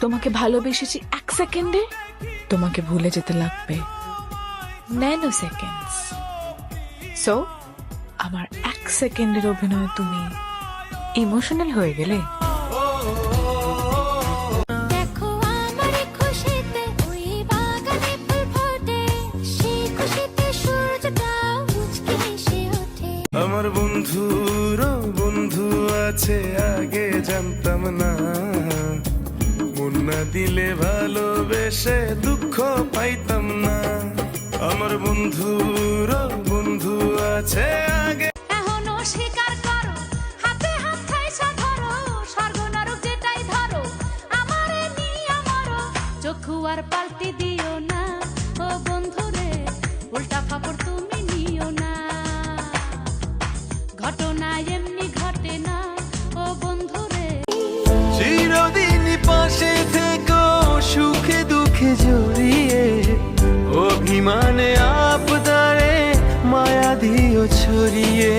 তোমাকে ভালোবেসেছি 1 সেকেন্ডে, তোমাকে ভুলে যেতে লাগবে ন্যানো সেকেন্ডস। সো আমার 1 সেকেন্ডের অভিনয়ে তুমি ইমোশনাল হয়ে গেলে। আমার বন্ধুর বন্ধু আছে আগে জানতাম না, মন না দিলে ভালোবেসে দুঃখ পাইতাম না। আমার বন্ধুর বন্ধু আছে আগে। এখনো স্বীকার করো, হাতে হাত ঠাইসা ধরো, স্বর্গ নরক যেটাই ধরো, আমারে নিয়া মরো, চক্ষু আর পাল্টি দিও না ও বন্ধুরে, উল্টা খবর তুমি নিও না, ঘটনা এমনি ঘটে না ও বন্ধুরে। চিরদিনই পাশে থেকো সুখে দুঃখে জড়িয়ে, অভিমানে আপদারে মায়া দিও ছড়িয়ে।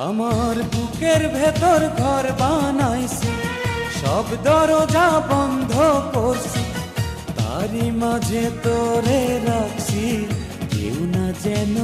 আমার বুকের ভেতর ঘর বানাইছি, সব দরজা বন্ধ করছি, তারই মাঝে তোরে রাখছি, কেউ না যেন